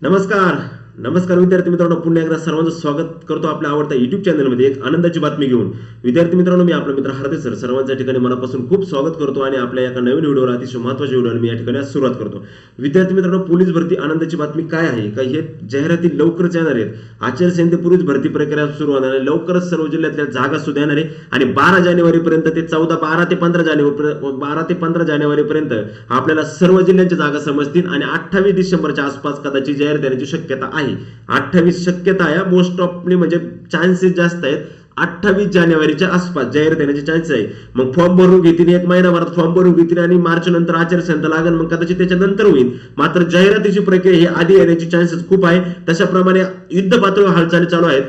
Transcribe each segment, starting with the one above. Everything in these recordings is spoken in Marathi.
नमस्कार विद्यार्थी मित्रांनो, पुन्हा एकदा सर्वांचं स्वागत करतो आपल्या आवडत्या युट्यूब चॅनलमध्ये एक आनंदाची बातमी घेऊन. विद्यार्थी मित्रांनो, मी आपला मित्र हार्दिक सर सर्वांच्या ठिकाणी मनापासून खूप स्वागत करतो आणि आपल्या एका नवीन व्हिडिओला अतिशय महत्त्वाच्या व्हिडिओला मी या ठिकाणी सुरुवात करतो. विद्यार्थी मित्रांनो, पोलीस भरती आनंदाची बातमी काय आहे का, हे जाहिराती लवकरच येणार आहेत. आचारसंहितेपूर्वीच भरती प्रक्रिया सुरू होणार आहे. लवकरच सर्व जिल्ह्यातल्या जागा सुद्धा येणार आहे आणि 12 जानेवारीपर्यंत ते 12 ते 15 जानेवारीपर्यंत आपल्याला सर्व जिल्ह्यांच्या जागा समजतील आणि 28 डिसेंबरच्या आसपास कदाचित जाहीर देण्याची शक्यता आहे. 28 शक्यता आहे, मोस्ट ऑफली म्हणजे चान्सेस जास्त आहेत. 28 जानेवारीच्या आसपास जाहीर देण्याचे चान्सेस आहे. मग फॉर्म भरून घेतील, एक महिनाभरात फॉर्म भरून घेतील आणि मार्च नंतर आचारसंहिता लागेल, मग कदाचित त्याच्यानंतर होईल. मात्र जाहिरातीची प्रक्रिया ही आधी येण्याची चान्सेस खूप आहे. तशाप्रमाणे युद्ध पातळीवर हालचाली चालू आहेत.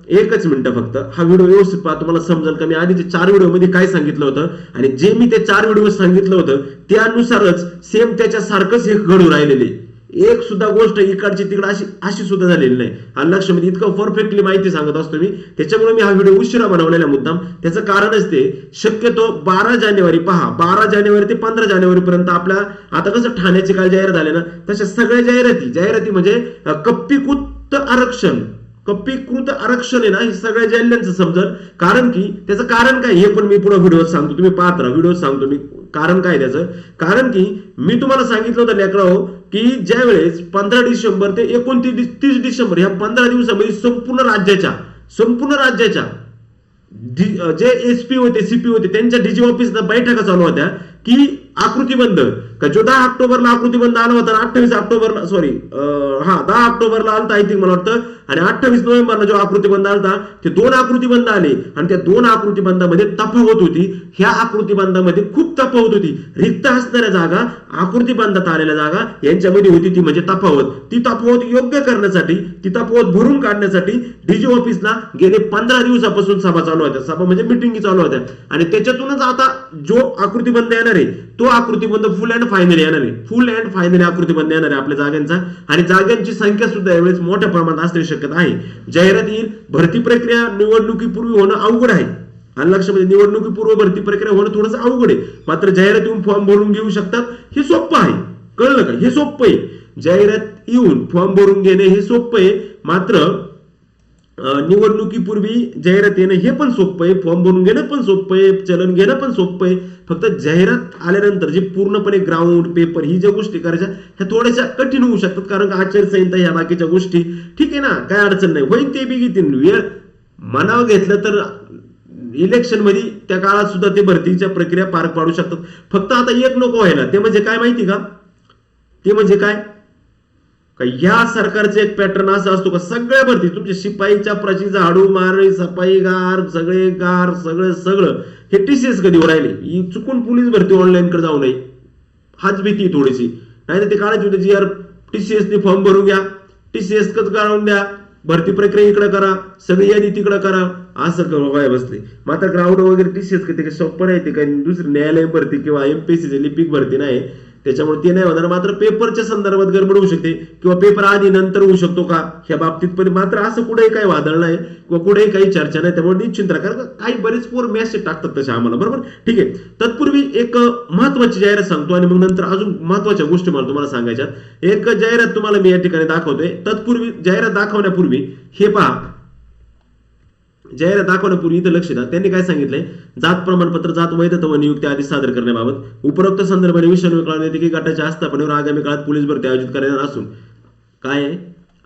एकच मिनिट फक्त हा व्हिडिओ व्यवस्थित पहा, तुम्हाला समजेल का मी आधीचे 4 व्हिडिओ मध्ये काय सांगितलं होतं आणि जे मी ते 4 व्हिडिओ सांगितलं होतं त्यानुसारच सेम त्याच्यासारखंच हे घडून राहिलेले. एक सुद्धा गोष्ट इकडची तिकडे अशी सुद्धा झालेली नाही. आणि लक्षामध्ये इतकं परफेक्टली माहिती सांगत असतो मी, त्याच्यामुळे मी हा व्हिडिओ उशिरा बनवलेला मुद्दाम. त्याचं कारणच ते, शक्यतो 12 जानेवारी पहा, 12 जानेवारी ते 15 जानेवारी पर्यंत आपल्या आता कसं ठाण्याची काय जाहीर झाले ना, तशा सगळ्या जाहिराती म्हणजे कप्पीकृत आरक्षण आहे ना, हे सगळ्या जिल्ह्यांचं समजल. कारण की त्याचं कारण काय हे पण मी पुढे व्हिडिओत सांगतो, तुम्ही पाहत राहा. व्हिडिओत सांगतो मी कारण काय त्याचं. कारण की मी तुम्हाला सांगितलं होतं लेकरांनो की ज्या वेळेस 15 डिसेंबर ते 29 डिसेंबर या 15 दिवसामध्ये संपूर्ण राज्याच्या जे एसपी होते, सीपी होते, त्यांच्या डीजी ऑफिसला बैठका चालू होत्या की आकृतीबंध का जो 10 ऑक्टोबरला आकृतीबंध आला होता, 10 ऑक्टोबरला आलता आय थिंक मला वाटतं, आणि 28 नोव्हेंबरला जो आकृतीबंध आलता, ते 2 आकृतीबंध आले आणि त्या 2 आकृतीबंधामध्ये तफावत होती. ह्या आकृतीबंधामध्ये खूप तफावत होती. रिक्त असणाऱ्या जागा, आकृतीबंधात आलेल्या जागा यांच्यामध्ये होती ती म्हणजे तफावत. ती तफावत योग्य करण्यासाठी, ती तफावत भरून काढण्यासाठी डीजी ऑफिसला गेले 15 दिवसापासून सभा चालू होत्या. सभा म्हणजे मिटिंगी चालू होत्या आणि त्याच्यातूनच आता जो आकृतीबंध येणार आहे तो आकृतीबंध फुल अँड फायनल येणार आहे. फुल अँड फायनल आकृतीबंध येणार आहे आपल्या जागांचा आणि जागांची संख्या सुद्धा यावेळेस मोठ्या प्रमाणात असण्याची शक्यता आहे. जाहिरात येईल. भरती प्रक्रिया निवडणुकीपूर्वी होणं अवघड आहे आणि लक्षामध्ये निवडणुकीपूर्व भरती प्रक्रिया होणं थोडंसं अवघड आहे. मात्र जाहिरात येऊन फॉर्म भरून घेऊ शकतात, हे सोपं आहे. कळलं का? हे सोपं आहे. जाहिरात येऊन फॉर्म भरून घेणे हे सोपं आहे. मात्र निवडणुकीपूर्वी जाहिरात येणं हे पण सोपं आहे, फॉर्म भरून घेणं पण सोपं आहे, चलन घेणं पण सोपं आहे. फक्त जाहिरात आल्यानंतर जे पूर्णपणे ग्राउंड पेपर ही ज्या गोष्टी करायच्या ह्या थोड्याशा कठीण होऊ शकतात. कारण आचारसंहिता ह्या बाकीच्या गोष्टी ठीक आहे ना, काय अडचण नाही, होईल ते बी घेतील. वेळ मनावर घेतलं तर इलेक्शन मध्ये त्या काळात सुद्धा ते भरतीच्या प्रक्रिया पार पाडू शकतात. फक्त आता एक नको व्हायला, ते म्हणजे काय माहिती का, ते म्हणजे काय का ह्या सरकारचे एक पॅटर्न असा असतो का सगळ्या भरती तुमचे शिपाई, चपराची, झाडू मारणी, सफाईगार, सगळं हे टीसीएस कधी राहिले. चुकून पोलीस भरती ऑनलाईन कडे जाऊ नये, हाच भीती थोडीशी. नाही तर ते काढायची होती यार, टीसीएस ने फॉर्म भरून घ्या, टीसीएस कच काढून द्या, भरती प्रक्रिया इकडे करा, सगळी यादी तिकडे करा, असं काय बसले. मात्र ग्राउंड वगैरे टीसीएस कधी सोपं नाही, ते काही दुसरी न्यायालय भरती किंवा एमपीएससी लिपिक भरती नाही, त्याच्यामुळे ते नाही होणार. मात्र पेपरच्या संदर्भात गडबड होऊ शकते किंवा पेपर आधी नंतर होऊ शकतो का ह्या बाबतीत पण मात्र असं कुठेही काही वादळ नाही किंवा कुठेही काही चर्चा नाही. त्यामुळे निश्चिंत राहा, कारण काही बरेच पोर मेसेज टाकतात तसे आम्हाला, बरोबर ठीक आहे. तत्पूर्वी एक महत्वाची जाहिरात सांगतो आणि मग नंतर अजून महत्वाच्या गोष्टी मला तुम्हाला सांगायच्या. एक जाहिरात तुम्हाला मी या ठिकाणी दाखवतोय. तत्पूर्वी जाहिरात दाखवण्यापूर्वी हे पहा, जाहिरात दाखवण्यापूर्वी इथं लक्ष द्या. त्यांनी काय सांगितलंय, जात प्रमाणपत्र, जात वैधता व नियुक्ती आधी सादर करण्याबाबत उपरोक्त संदर्भाने विषय की गटाच्या आस्थापनेवर आगामी काळात पोलीस भरती आयोजित करणार असून काय आहे,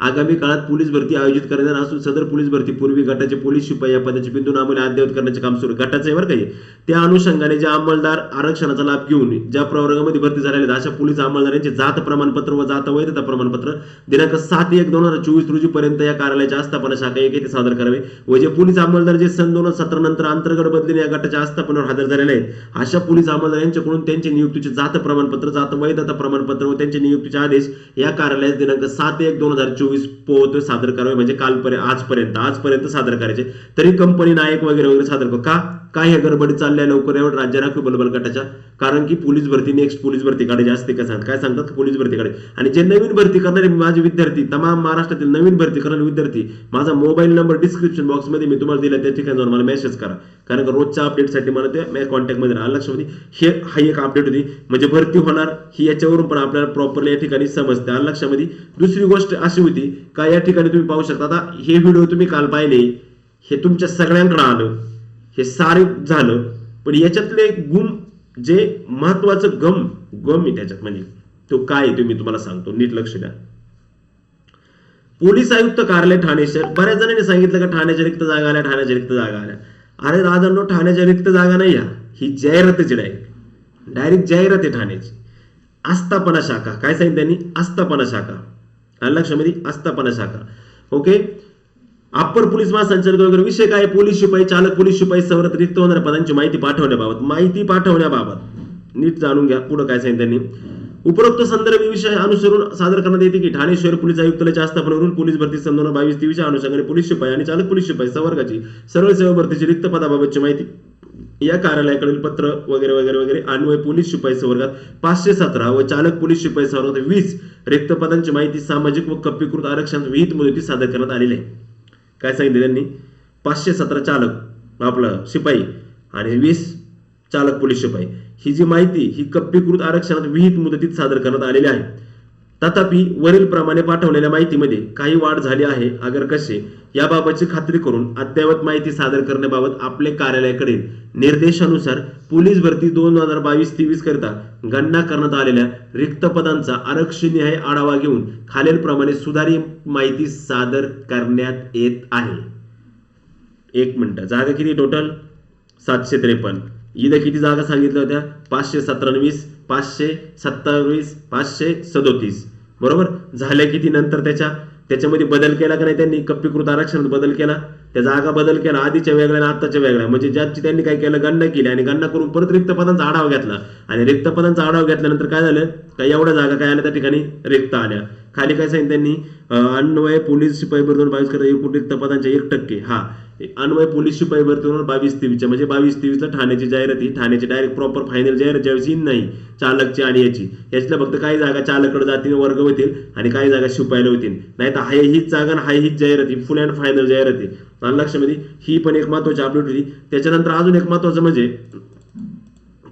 आगामी काळात पोलीस भरती आयोजित करणार असून सदर पोलीस भरती पूर्वी गटाचे पोलीस शिपाई या पदाचे बिंदू नामूने अद्ययावत करण्याचे काम सुरू गटाचं आहे बरं काही. त्या अनुषंगाने जे अंमलदार आरक्षणाचा लाभ घेऊन ज्या प्रवर्गामध्ये भरती झालेल्या अशा पोलीस अंमलदारांचे जात प्रमाणपत्र व जात वैधता प्रमाणपत्र दिनांक 7/1/2024 रोजी पर्यंत या कार्यालयाच्या आस्थापना शाखा येथे सादर करावे व जे पोलीस अंमलदार जे सन 2017 नंतर अंतर्गत बदलीने या गटाच्या आस्थापनेवर हजर झालेले आहेत अशा पोलीस अंमलदार यांच्याकडून त्यांचे नियुक्तीचे जात प्रमाणपत्र, जात वैधता प्रमाणपत्र व त्यांचे नियुक्तीचे आदेश या कार्यालयात दिनांक 7/1/2024 पोहोच सादर करावे. म्हणजे आजपर्यंत सादर करायचे. तरी कंपनी नायक वगैरे सादर करू का काय हे गडबडी चालल्या लवकर एवढं राज्य राखीव बलबल गटाच्या. कारण की पोलीस भरती नेक्स्ट पोलीस भरतीकडे जास्त काय सांगतात पोलीस भरतीकडे. आणि जे नवीन भरती करणारे माझे विद्यार्थी, तमाम महाराष्ट्रातील नवीन भरती करणारे विद्यार्थी, माझा मोबाईल नंबर डिस्क्रिप्शन बॉक्स मध्ये मी तुम्हाला दिला, त्या ठिकाणी जाऊन मला मेसेज करा. कारण का रोजच्या अपडेटसाठी मला ते माझ्या कॉन्टॅक्टमध्ये राहा. लक्षामध्ये हा एक अपडेट होती, म्हणजे भरती होणार ही याच्यावरून पण आपल्याला प्रॉपरली या ठिकाणी समजते. लक्षामध्ये दुसरी गोष्ट अशी होती का या ठिकाणी तुम्ही पाहू शकता, आता हे व्हिडिओ तुम्ही काल पाहिले, हे तुमच्या सगळ्यांकडे आलं, हे सारे झालं, पण याच्यातले गुम जे महत्वाचं गम आहे त्याच्यात, म्हणजे तो काय आहे मी तुम्हाला सांगतो, नीट लक्ष द्या. पोलीस आयुक्त कार्यालय ठाणे शहर, बऱ्याच जणांनी सांगितलं का ठाण्याच्या रिक्त जागा आल्या, ठाण्याच्या रिक्त जागा आल्या. अरे राजांनो, ठाण्याच्या रिक्त जागा नाही, ही जाहिरातच डायरेक्ट जाहिरात आहे ठाण्याची. आस्थापना शाखा, काय सांगितलं त्यांनी, आस्थापना शाखा. लक्षामध्ये आस्थापना शाखा. ओके. अप्पर पोलीस महासंचालक वगैरे विषय काय, पोलीस शिपाई, चालक पोलीस शिपाई सेवेत रिक्त होणाऱ्या पदांची माहिती पाठवण्याबाबत नीट जाणून घ्या. पुढे काय सांगितलं त्यांनी, उपरोक्त संदर्भ विषय अनुसरून सादर करण्यात येते की ठाणे शहर पोलीस आयुक्तालयाच्या आस्थापनेवरून पोलीस भरती सन 2022-23 अनुषंगाने पोलीस शिपाई आणि चालक पोलीस शिपाई संवर्गाची सरळ सेवा भरतीची रिक्त पदाबाबतची माहिती या कार्यालयाकडील पत्र वगैरे वगैरे वगैरे अन्वय पोलीस शिपाई संवर्गात 517 व चालक पोलीस शिपाई संवर्गात 20 रिक्त पदांची माहिती सामाजिक व कप्पीकृत आरक्षणात विहित मुदतीत सादर करण्यात आलेली आहे. काय सांगितले त्यांनी, 517 चालक आपलं शिपाई आणि 20 चालक पोलीस शिपाई, ही जी माहिती ही कप्पीकृत आरक्षणात विहित मुदतीत सादर करण्यात आलेली आहे. तथापि वरील प्रमाणे पाठवलेल्या माहितीमध्ये काही वाढ झाली आहे, अगर कसे याबाबतची खात्री करून अद्ययावत माहिती सादर करण्याबाबत आपले कार्यालयाकडे निर्देशानुसार पोलीस भरती 2022-23 करिता गणना करण्यात आलेल्या रिक्त पदांचा आरक्षणीय आढावा घेऊन खालील प्रमाणे सुधारित माहिती सादर करण्यात येत आहे. 1 मिनिट, जागा किती टोटल, 753. इथं किती जागा सांगितल्या होत्या, 517, 527, 537. बरोबर झाल्या किती नंतर त्याच्यामध्ये बदल केला का नाही त्यांनी, कप्पीकृत आरक्षणात बदल केला, त्या जागा बदल केला, आधीच्या वेगळ्या आणि आताच्या वेगळ्या, म्हणजे ज्याची त्यांनी काय केलं, गणना केली आणि गणना करून परत रिक्त पदांचा आढावा घेतला आणि रिक्त पदांचा आढावा घेतल्यानंतर काय झालं, काय एवढ्या जागा काय आल्या त्या ठिकाणी रिक्त आल्या. खाली काय सांगितलं त्यांनी, अन्वय पोलीस शिपाई भरती 22 करता एकूण रिक्त पदांच्या 1%. हा अन्वय पोलीस शिपाई भरती 22-23 म्हणजे 22-23 ठाण्याची जाहिरात, ही ठाण्याची डायरेक्ट प्रॉपर फायनल जाहिरात ज्यावेळेस येईल नाही चालकची आणि याच्यातल्या फक्त काही जागा चालकडे जातील, वर्ग होतील आणि काही जागा शिपायला होतील, नाही तर हाय हीच जागा आणि हाय हीच जाहिरात, ही फुल अँड फायनल जाहिरात आहे. लक्षामध्ये ही पण एक महत्वाची अपडेट होती. त्याच्यानंतर अजून एक महत्वाचं म्हणजे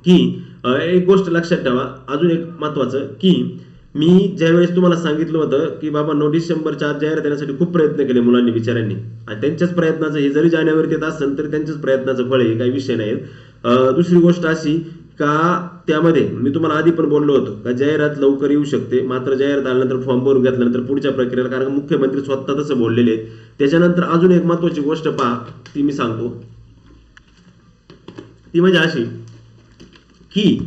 की एक गोष्ट लक्षात ठेवा, अजून एक महत्वाचं की मी ज्यावेळेस तुम्हाला सांगितलं होतं की बाबा डिसेंबरच्या आत जाहिरात देण्यासाठी खूप प्रयत्न केले मुलांनी बिचाऱ्यांनी, आणि त्यांच्याच प्रयत्नाचं हे जरी जानेवारीत येत असेल तरी त्यांच्याच प्रयत्नाचं फळ आहे, काही विषय नाही. दुसरी गोष्ट अशी का त्यामध्ये मी तुम्हाला आधी पण बोललो होतो का जाहिरात लवकर येऊ शकते, मात्र जाहिरात आल्यानंतर फॉर्म भरून घेतल्यानंतर पुढच्या प्रक्रियेला, कारण मुख्यमंत्री स्वतः तसं बोललेले आहेत. त्याच्यानंतर अजून एक महत्वाची गोष्ट पहा, ती मी सांगतो, ती म्हणजे अशी की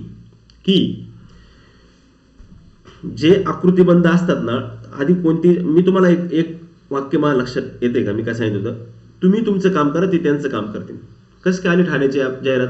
जे आकृतीबंध असतात ना, आधी कोणती, मी तुम्हाला एक वाक्य मला लक्षात येते का, मी काय सांगितलं होतं, तुम्ही तुमचं काम करा, ते त्यांचं काम करतील. कसं काय आली ठाण्याची जाहिरात,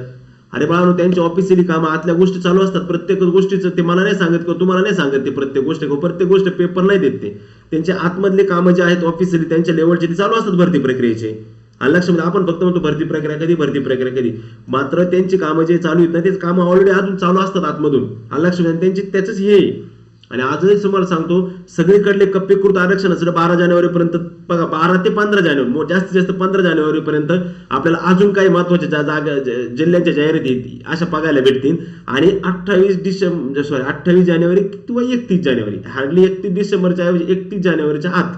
अरे बाळांनो त्यांची ऑफिशियली कामं आतल्या गोष्टी चालू असतात, प्रत्येक गोष्टीचं ते मला नाही सांगत किंवा तुम्हाला नाही सांगत, ते प्रत्येक गोष्ट पेपर नाही देत, ते त्यांचे आतमधले कामं जे आहेत ऑफिशियली त्यांच्या लेवलचे ते चालू असतात भरती प्रक्रियेचे. आणि लक्षामध्ये आपण फक्त म्हणतो भरती प्रक्रिया कधी, मात्र त्यांची कामं जे चालू आहेत ना, तेच कामं ऑलरेडी अजून चालू असतात आतमधून. आणि लक्षामध्ये त्यांची त्याच हे. आणि आजही तुम्हाला सांगतो सगळीकडले कप्पीकृत आरक्षण 12 जानेवारीपर्यंत बघा, 12 ते 15 जानेवारी, जास्तीत जास्त 15 जानेवारीपर्यंत आपल्याला अजून काही महत्वाच्या जागा जिल्ह्यांच्या जाहिराती अशा बघायला भेटतील. आणि 28 जानेवारी किंवा 31 जानेवारी, हार्डली 31 डिसेंबरच्या ऐवजी 31 जानेवारीच्या आत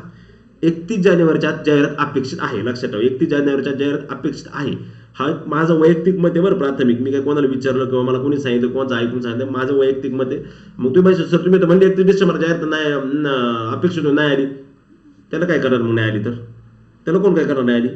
जाहिरात अपेक्षित आहे. लक्षात ठेवा, 31 जानेवारीच्या जाहिरात अपेक्षित आहे. हा माझं वैयक्तिक मत आहे बरं, प्राथमिक, मी काय कोणाला विचारलं किंवा मला कोणी सांगितलं, कोणाचं ऐकून सांगितलं, माझं वैयक्तिक मत आहे. मग तुम्ही सर तुम्ही तर म्हणजे 31 डिसेंबर जाहिरात नाही अपेक्षित नाही आली, त्याला काय करणार, मग नाही आली तर त्याला कोण काय करणार, नाही आली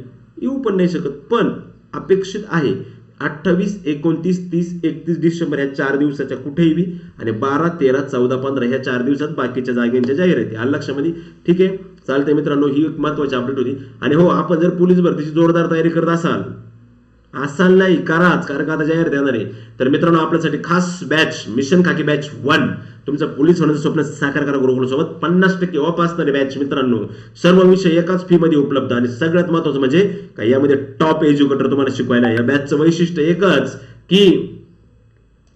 येऊ पण नाही शकत, पण अपेक्षित आहे. 28, 29, 30, 31 डिसेंबर ह्या 4 दिवसाच्या कुठेही बी, आणि 12, 13, 14, 15 ह्या 4 दिवसात बाकीच्या जागांच्या जाहिराती. आलं लक्षामध्ये, ठीक आहे, चालतंय मित्रांनो, ही एक महत्वाची अपडेट होती. आणि हो, आपण जर पोलीस भरतीची जोरदार तयारी करत असाल नाही कराच, कारण का आता जाहिरात येणार आहे, तर मित्रांनो आपल्यासाठी खास बॅच मिशन खाकी बॅच 1 तुमचं पोलीस होण्याचं स्वप्न साकार करा गुरुकुल सोबत 50% ऑफ असणारे बॅच मित्रांनो, सर्व विषय एकाच फी मध्ये उपलब्ध. आणि सगळ्यात महत्वाचं म्हणजे काय, यामध्ये टॉप एज्युकेटर तुम्हाला शिकवायला. या बॅचचं वैशिष्ट्य एकच की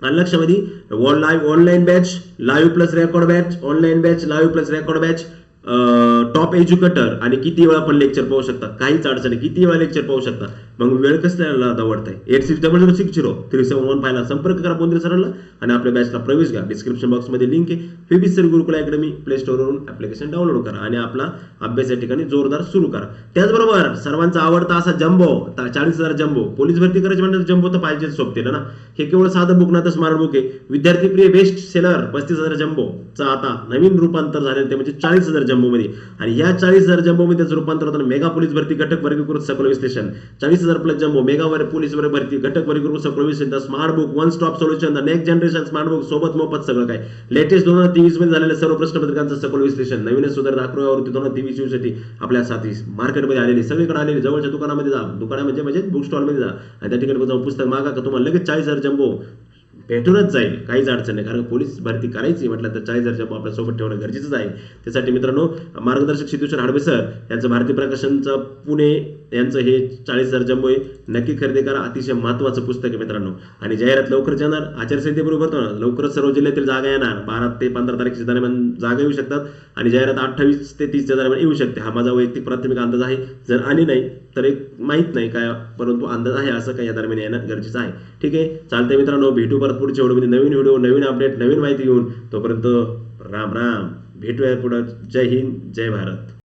लक्षामध्ये online batch, live plus record batch, online batch, live plus record batch, top educator आणि किती वेळा पण लेक्चर पाहू शकता, काहीच अडचण नाही, किती वेळा लेक्चर पाहू शकता. मग वेळ कसल्याला आवडताय 8600603715 ला संपर्क करा बोंद्रे सरांना आणि आपल्या बॅचला प्रवेश घ्या. डिस्क्रिप्शन बॉक्समध्ये लिंक आहे. FEBSER गुरुकुल अकॅडमी प्ले स्टोरवरून ऍप्लिकेशन डाउनलोड करा आणि आपला अभ्यास या ठिकाणी जोरदार सुरू करा. त्याचबरोबर सर्वांचा आवडता असा जम्बो 40,000 जम्बो, पोलीस भरती करायची म्हणजे जम्बो तर पाहिजेच सोबतीला ना. हे केवळ साधं बुक ना तर स्मार्ट बुक आहे. विद्यार्थी प्रिय बेस्ट सेलर 35,000 जम्बोचा आता नवीन रूपांतर झालेलं ते म्हणजे 40,000 जम्बो मध्ये. आणि या 40,000 जम्बो मध्ये त्याचं रूपांतर होतं मेगा पोलीस भरती घटक वर्गीकृत सखोल विश्लेषण. 40,000 प्लस जम्बो मेगा पोलीस भरती घटक वर्गीकृत सखोल विश्लेषण, smart book one stop solution, the next generation smart book सोबत मोफत सगळं काय. लेटेस्ट 2023 मध्ये झालेल्या सर्व प्रश्नपत्रिकांचं सखोल विश्लेषण, नवीनच सुधारित आकृती 2023 साठी आपल्या साथी मार्केटमध्ये आलेली, सगळीकडे आलेली. जवळच्या दुकानामध्ये जा, दुकानामध्ये म्हणजे बुक स्टॉलमध्ये जा आणि त्या ठिकाणी जाऊन पुस्तक मागा का तुम्हाला लगेच 40,000 जम्बो भेटूनच जाईल. काहीच अडचण नाही, कारण पोलीस भरती करायची म्हटलं तर 40,000 जम्बो आपल्या सोबत ठेवणं गरजेचंच आहे. त्यासाठी मित्रांनो मार्गदर्शक सिद्धेश्वर हाडबे सर यांचं भारतीय प्रकाशनचं पुणे यांचं हे 40,000 जम्बो आहे. नक्की खरेदी करा, अतिशय महत्त्वाचं पुस्तक आहे मित्रांनो. आणि जाहिरात लवकरच येणार, आचारसंहितेबरोबर होतो लवकरच सर्व जिल्ह्यातील जागा येणार. 12 ते 15 तारखेच्या दरम्यान जागा येऊ शकतात आणि जाहिरात 28 ते 30च्या दरम्यान येऊ शकते. हा माझा वैयक्तिक प्राथमिक अंदाज आहे. जर आली नाही तर एक माहीत नाही काय, परंतु अंदाज आहे असं काही या दरम्यान येणं गरजेचं आहे. ठीक आहे, चालतंय मित्रांनो, भेटू परत पुढच्या व्हिडिओमध्ये नवीन व्हिडिओ, नवीन अपडेट, नवीन माहिती घेऊन. तोपर्यंत राम राम, भेटूया पुढं. जय हिंद, जय भारत.